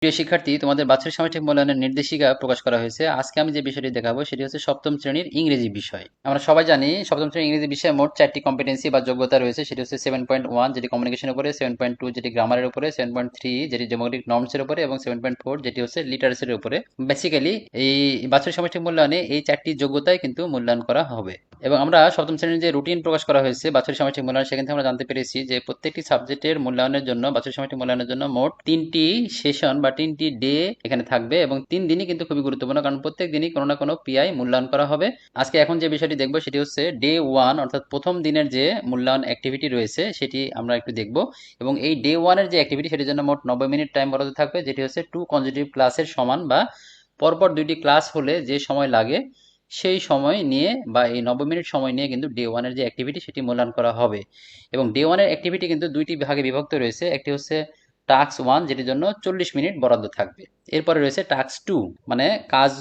প্রিয় শিক্ষার্থী, তোমাদের বাৎসরিক সামষ্টিক মূল্যায়নের নির্দেশিকা প্রকাশ করা হয়েছে। আজকে আমি যে বিষয়টি দেখাবো সেটি হচ্ছে সপ্তম শ্রেণীর ইংরেজি বিষয়। আমরা সবাই জানি সপ্তম শ্রেণীর ইংরেজি বিষয়ে মোট 4টি কম্পিটেন্সি বা যোগ্যতা রয়েছে। সেটি হচ্ছে 7.1 যেটি কমিউনিকেশনের উপরে, 7.2 যেটি গ্রামারের উপরে, 7.3 যেটি ডেমোক্রেটিক নর্মসের উপরে এবং 7.4 যেটি হচ্ছে লিটারেচারের উপরে। বেসিক্যালি এই বাৎসরিক সামষ্টিক মূল্যায়নে এই 4টি যোগ্যতায় কিন্তু মূল্যায়ন করা হবে। এবং আমরা সপ্তম শ্রেণীর যে রুটিন প্রকাশ করা হয়েছে বাৎসরিক সামষ্টিক মূল্যায়ন, সেখান থেকে আমরা জানতে পেরেছি যে প্রত্যেকটি সাবজেক্টের মূল্যায়নের জন্য বাৎসরিক সামষ্টিক মূল্যায়নের জন্য মোট 3টি সেশন বা 3টি ডে এখানে থাকবে এবং 3 দিনই কিন্তু খুবই গুরুত্বপূর্ণ, কারণ প্রত্যেক দিনই কোনো না কোনো পিআই মূল্যায়ন করা হবে। আজকে এখন যে বিষয়টি দেখবো সেটি হচ্ছে ডে 1 অর্থাৎ প্রথম দিনের যে মূল্যায়ন অ্যাক্টিভিটি রয়েছে সেটি আমরা একটু দেখব। এবং এই ডে 1 এর যে অ্যাক্টিভিটি সেটির জন্য মোট 90 মিনিট টাইম বরাদ্দ থাকবে, যেটি হচ্ছে 2 কনজিকিউটিভ ক্লাসের সমান বা পরপর 2টি ক্লাস হলে যে সময় লাগে সেই সময় নিয়ে বা এই 90 মিনিট সময় নিয়ে কিন্তু ডে 1 এর যে অ্যাক্টিভিটি সেটি মূল্যায়ন করা হবে। এবং ডে 1 এর অ্যাক্টিভিটি কিন্তু দুইটি ভাগে বিভক্ত রয়েছে। একটি হচ্ছে টাস্ক 1 যেটির জন্য 40 মিনিট বরাদ্দ থাকবে। এরপরে রয়েছে টাস্ক 2 মানে কাজ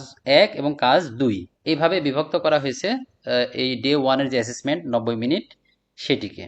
1 এবং কাজ 2, এইভাবে বিভক্ত করা হয়েছে এই ডে 1 এর যে অ্যাসেসমেন্ট 90 মিনিট সেটিকে।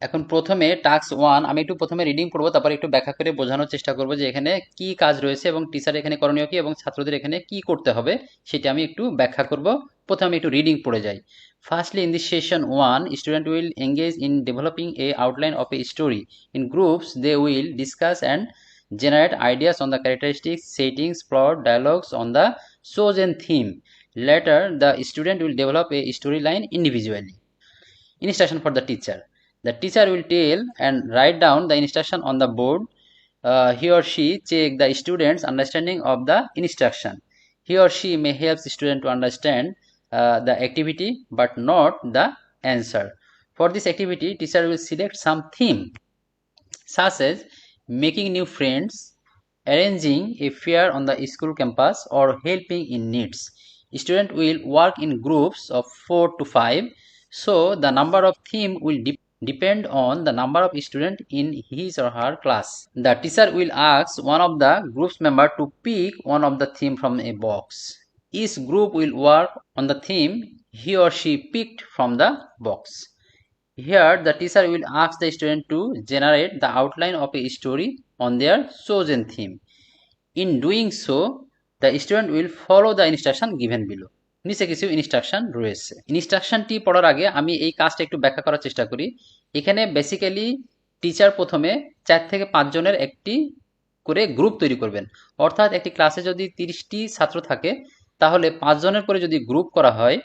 এখন প্রথমে টাস্ক 1 আমি একটু প্রথমে রিডিং পড়বো, তারপর একটু ব্যাখ্যা করে বোঝানোর চেষ্টা করব যে এখানে কি কাজ রয়েছে এবং টিচার এখানে করণীয় কি এবং ছাত্রদের এখানে কি করতে হবে সেটা আমি একটু ব্যাখ্যা করব। প্রথমে একটু রিডিং পড়ে যাই। Firstly, in this session 1, student will engage in developing a outline of a story. In groups, they will discuss and generate ideas on the characteristics, settings, plot, dialogues on the chosen theme. Later, the student will develop a storyline individually. Instruction for the teacher. The teacher will tell and write down the instruction on the board. He or she check the student's understanding of the instruction. He or she may help the student to understand the activity but not the answer. For this activity, teacher will select some theme such as making new friends, arranging a fair on the school campus, or helping in needs. Student will work in groups of 4 to 5, so the number of theme will depend on the number of students in his or her class. The teacher will ask one of the group's member to pick one of the theme from a box. Each group will work on the theme he or she picked from the box. Here, the teacher will ask the student to generate the outline of a story on their chosen theme. In doing so, the student will follow the instruction given below. নিচে কিছু instruction রয়েছে। ইনস্ট্রাকশনটি পড়ার আগে আমি এই কাজটা একটু ব্যাখ্যা করার চেষ্টা করি। এখানে বেসিক্যালি টিচার প্রথমে 4 থেকে 5 জনের একটি করে গ্রুপ তৈরি করবেন। অর্থাৎ একটি ক্লাসে যদি 30টি ছাত্র থাকে তাহলে 5 জনের করে যদি গ্রুপ করা হয়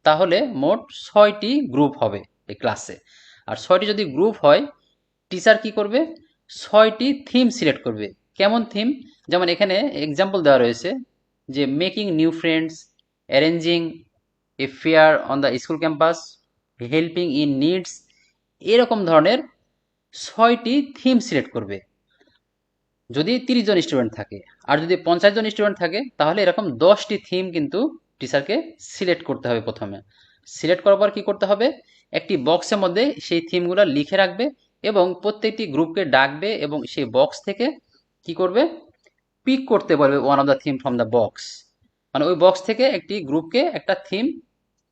তাহলে মোট 6টি গ্রুপ হবে এই ক্লাসে। আর 6টি যদি গ্রুপ হয়, টিচার কি করবে, 6টি থিম সিলেক্ট করবে। কেমন থিম? যেমন এখানে এক্সাম্পল দেওয়া রয়েছে যে making new friends, arranging a fair on the school campus, helping in needs, এরকম ধরনের 6টি থিম সিলেক্ট করবে যদি 30 জন স্টুডেন্ট থাকে। আর যদি 50 জন স্টুডেন্ট থাকে তাহলে এরকম 10টি থিম কিন্তু টিচারকে সিলেক্ট করতে হবে। প্রথমে সিলেক্ট করার পর কি করতে হবে, একটি বক্সের মধ্যে সেই থিমগুলো লিখে রাখবে এবং প্রত্যেকটি গ্রুপকে ডাকবে এবং সেই বক্স থেকে কি করবে, পিক করতে বলবে one of the theme from the box. মানে ওই বক্স থেকে একটি গ্রুপকে একটা থিম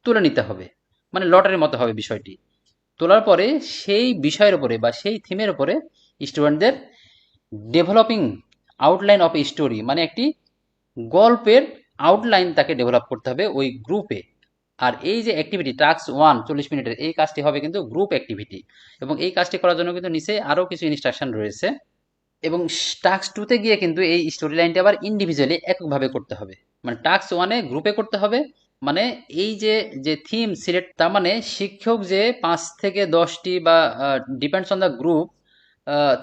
তুলে নিতে হবে, মানে লটারির মতো হবে বিষয়টি। তোলার পরে সেই বিষয়ের উপরে বা সেই থিমের উপরে স্টুডেন্টদের developing outline of a story মানে একটি গল্পের আউটলাইন তাকে ডেভেলপ করতে হবে ওই গ্রুপে। আর এই যে অ্যাক্টিভিটি টাস্ক 1 40 মিনিটের এই কাজটি হবে কিন্তু গ্রুপ অ্যাক্টিভিটি, এবং এই কাজটি করার জন্য কিন্তু নিচে আরও কিছু ইনস্ট্রাকশন রয়েছে। এবং টাস্ক 2তে গিয়ে কিন্তু এই স্টোরি লাইনটি আবার ইন্ডিভিজুয়ালি এককভাবে করতে হবে। মানে টাস্ক 1-এ গ্রুপে করতে হবে, মানে এই যে যে থিম সিলেক্ট, তার মানে শিক্ষক যে 5 থেকে 10টি বা depends on the group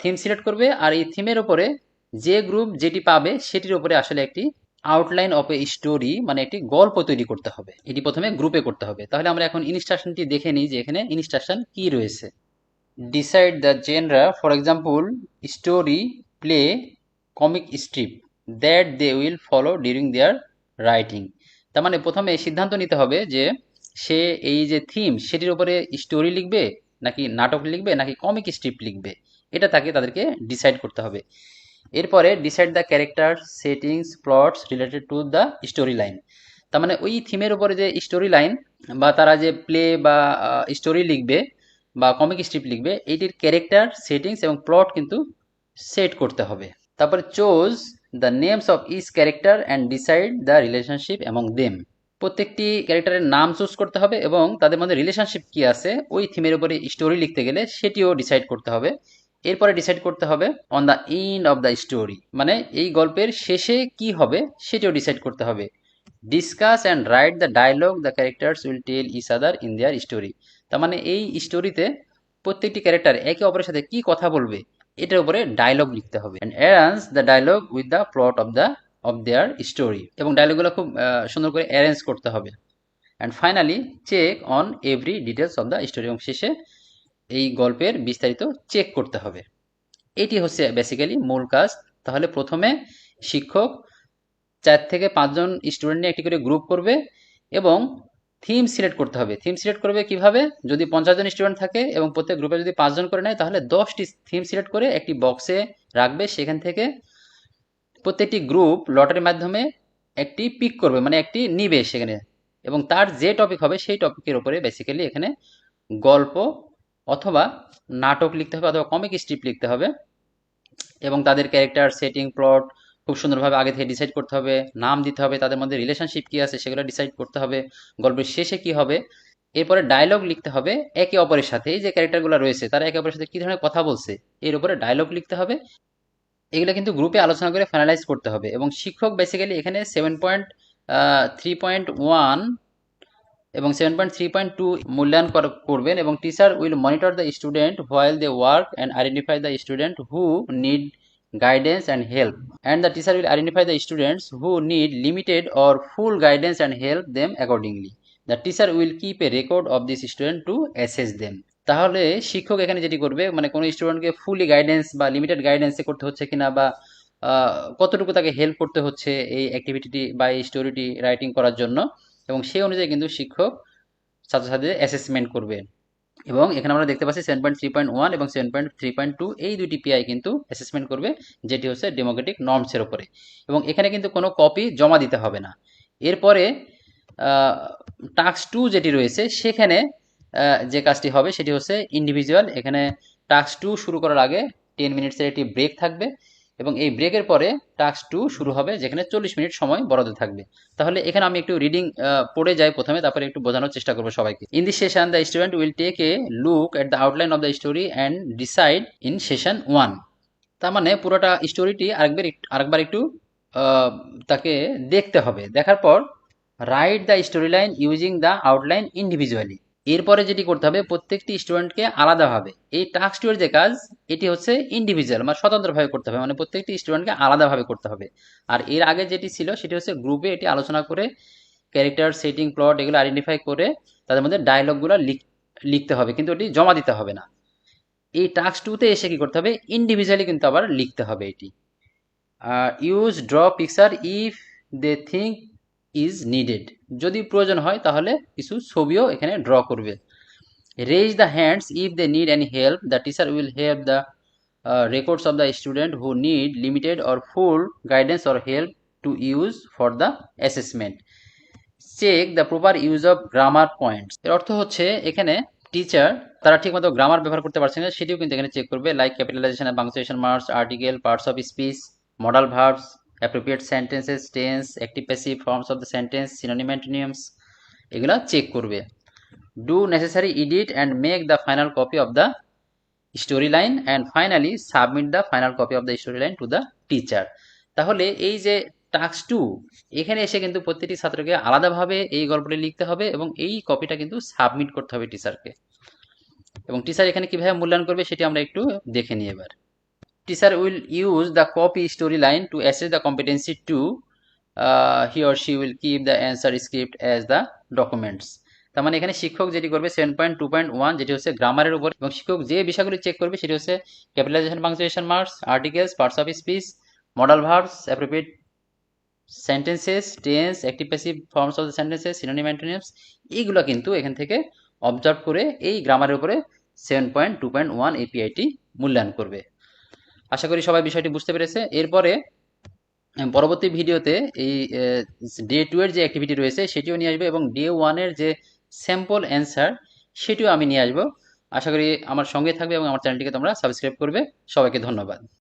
theme select করবে, আর এই থিমের উপরে যে গ্রুপ যেটি পাবে সেটির উপরে আসলে একটি আউটলাইন অফ এ স্টোরি মানে একটি গল্প তৈরি করতে হবে। এটি প্রথমে গ্রুপে করতে হবে। তাহলে আমরা এখন ইনস্ট্রাকশনটি দেখে নিই যে এখানে ইনস্ট্রাকশন কি রয়েছে। Decide the genre, for example, story, play, comic strip that they will follow during their writing. তার মানে প্রথমে সিদ্ধান্ত নিতে হবে যে সে এই যে থিম সেটির উপরে স্টোরি লিখবে নাকি নাটক লিখবে নাকি কমিক স্ট্রিপ লিখবে, এটা তাদেরকে ডিসাইড করতে হবে। এরপরে decide the character, settings, plots related to the story line. তার মানে ওই থিমের উপরে যে স্টোরি লাইন বা তারা যে প্লে বা স্টোরি লিখবে বা কমিক স্ট্রিপ লিখবে, এইটির ক্যারেক্টার, সেটিংস এবং প্লট কিন্তু সেট করতে হবে। তারপরে choose the names of each character and decide the relationship among them. প্রত্যেকটি ক্যারেক্টারের নাম চুজ করতে হবে এবং তাদের মধ্যে রিলেশনশিপ কি আছে ওই থিমের উপরে স্টোরি লিখতে গেলে সেটিও ডিসাইড করতে হবে। এরপরে ডিসাইড করতে হবে on the end of the story, মানে এই গল্পের শেষে কি হবে সেটিও ডিসাইড করতে হবে। Discuss and write the dialogue the characters will tell each other in their story. তার মানে এই স্টোরিতে প্রত্যেকটি ক্যারেক্টার একে অপরের সাথে কি কথা বলবে এটার উপরে ডায়লগ লিখতে হবে। And arrange the dialogue with the plot of their story, এবং ডায়লগুলো খুব সুন্দর করে অ্যারেঞ্জ করতে হবে। And finally check on every details of the story, এবং শেষে এই গল্পের বিস্তারিত চেক করতে হবে। এটি হচ্ছে বেসিক্যালি মূল কাজ। তাহলে প্রথমে শিক্ষক 4 থেকে 5 জন স্টুডেন্ট নিয়ে একটি করে গ্রুপ করবে এবং থিম সিলেক্ট করতে হবে। থিম সিলেক্ট করবে কিভাবে? যদি 50 জন স্টুডেন্ট থাকে এবং প্রত্যেক গ্রুপে যদি 5 জন করে নেয় তাহলে 10টি থিম সিলেক্ট করে একটি বক্সে রাখবে। সেখান থেকে প্রত্যেকটি গ্রুপ লটারির মাধ্যমে একটি পিক করবে, মানে একটি নিবে সেখানে, এবং তার যে টপিক হবে সেই টপিকের উপরে বেসিক্যালি এখানে গল্প অথবা নাটক লিখতে হবে অথবা কমিক স্ট্রিপ লিখতে হবে, এবং তাদের ক্যারেক্টার সেটিং প্লট খুব সুন্দরভাবে আগে থেকে ডিসাইড করতে হবে। নাম দিতে হবে, তাদের মধ্যে রিলেশনশিপ কি আছে সেগুলো ডিসাইড করতে হবে, গল্পের শেষে কি হবে। এরপরে ডায়লগ লিখতে হবে একে অপরের সাথে, এই যে ক্যারেক্টারগুলো রয়েছে তারা একে অপরের সাথে কি ধরনের কথা বলছে এর উপরে ডায়লগ লিখতে হবে। এগুলো কিন্তু গ্রুপে আলোচনা করে ফাইনালাইজ করতে হবে। এবং শিক্ষক বেসিক্যালি এখানে 7.3.1 এবং 7.3.2 মূল্যায়ন করবেন, এবং teacher will monitor the student while they work and identify the student who need guidance and help, and the teacher will identify the students who need limited or full guidance and help them accordingly. The teacher will keep a record of this student to assess them. তাহলে শিক্ষক এখানে যেটি করবে, মানে কোনো স্টুডেন্টকে ফুলি guidance বা limited গাইডেন্সে করতে হচ্ছে কিনা বা কতটুকু তাকে হেল্প করতে হচ্ছে এই অ্যাক্টিভিটিটি বা এই স্টোরিটি রাইটিং করার জন্য, এবং সেই অনুযায়ী কিন্তু শিক্ষক ছাত্রছাত্রীদের অ্যাসেসমেন্ট করবে। এবং এখানে আমরা দেখতে পাচ্ছি 7.3.1 এবং 7.3.2 এই দুইটি পিআই কিন্তু অ্যাসেসমেন্ট করবে, যেটি হচ্ছে ডেমোক্রেটিক নর্মসের উপরে। এবং এখানে কিন্তু কোনো কপি জমা দিতে হবে না। এরপরে টাস্ক 2 যেটি রয়েছে সেখানে যে কাজটি হবে সেটি হচ্ছে ইন্ডিভিজুয়াল। এখানে টাস্ক 2 শুরু করার আগে 10 মিনিটসের একটি ব্রেক থাকবে, এবং এই ব্রেকের পরে টাস্ক 2 শুরু হবে যেখানে 40 মিনিট সময় বরাদ্দ থাকবে। তাহলে এখানে আমি একটু রিডিং পড়ে যাই প্রথমে, তারপরে একটু বোঝানোর চেষ্টা করবো সবাইকে। In this session the student will take a look at the outline of the story and decide in session 1। তার মানে পুরোটা স্টোরিটি আরেকবার একটু তাকে দেখতে হবে। দেখার পর write the story line using the outline individually. এরপরে যেটি করতে হবে প্রত্যেকটি স্টুডেন্টকে আলাদাভাবে, এই টাস্ক 2 এর যে কাজ এটি হচ্ছে ইন্ডিভিজুয়াল মানে স্বতন্ত্রভাবে করতে হবে, মানে প্রত্যেকটি স্টুডেন্টকে আলাদাভাবে করতে হবে। আর এর আগে যেটি ছিল সেটি হচ্ছে গ্রুপে এটি আলোচনা করে ক্যারেক্টার সেটিং প্লট এগুলো আইডেন্টিফাই করে তাদের মধ্যে ডায়লগগুলো লিখতে হবে, কিন্তু এটি জমা দিতে হবে না। এই টাস্ক 2তে এসে কি করতে হবে, ইন্ডিভিজুয়ালি কিন্তু আবার লিখতে হবে এটি। Use draw picture if they think is needed, যদি প্রয়োজন হয় তাহলে কিছু ছবিও এখানে ড্র করবে। Raise the hands if they need any help, the teacher will help the records of the student who need limited or full guidance or help to use for the assessment. Check the proper use of grammar points. এর অর্থ হচ্ছে এখানে teacher তারা ঠিকমতো grammar ব্যবহার করতে পারছে না সেটিও কিন্তু এখানে চেক করবে, like capitalization and punctuation marks, article, parts of speech, modal verbs, appropriate sentences, tense, active passive forms of the sentence, synonym antonyms এগুলা চেক করবে। Do necessary edit and make the final copy of the storyline and finally submit the final copy of the storyline to the teacher. তাহলে এই যে task 2 এখানে এসে কিন্তু প্রত্যেকটি ছাত্রকে আলাদাভাবে এই গল্পটি লিখতে হবে এবং এই কপিটা কিন্তু সাবমিট করতে হবে টিচারকে। এবং টিচার এখানে কিভাবে মূল্যায়ন করবে সেটি আমরা একটু দেখে নিই এবার। Teacher will use the copy storyline to assess the competency to he or she will keep the answer script as the documents. তার মানে এখানে শিক্ষক যেটি করবে 7.2.1 যেটি হচ্ছে গ্রামারের উপর, এবং শিক্ষক যে বিষয়গুলি চেক করবে সেটি হচ্ছে capitalization, punctuation marks, articles, parts of speech, modal verbs, appropriate sentences, tense, active passive forms of the sentences, synonym antonyms এইগুলো কিন্তু এখান থেকে অবজার্ভ করে এই গ্রামারের উপরে 7.2.1 এপিআইটি মূল্যায়ন করবে। আশা করি সবাই বিষয়টি বুঝতে পেরেছে। এরপরে পরবর্তী ভিডিওতে এই ডে 2 এর যে অ্যাক্টিভিটি রয়েছে সেটিও নিয়ে আসবে, এবং ডে 1 এর যে স্যাম্পল অ্যান্সার সেটিও আমি নিয়ে আসবো। আশা করি আমার সঙ্গে থাকবে এবং আমার চ্যানেলটিকে তোমরা সাবস্ক্রাইব করবে। সবাইকে ধন্যবাদ।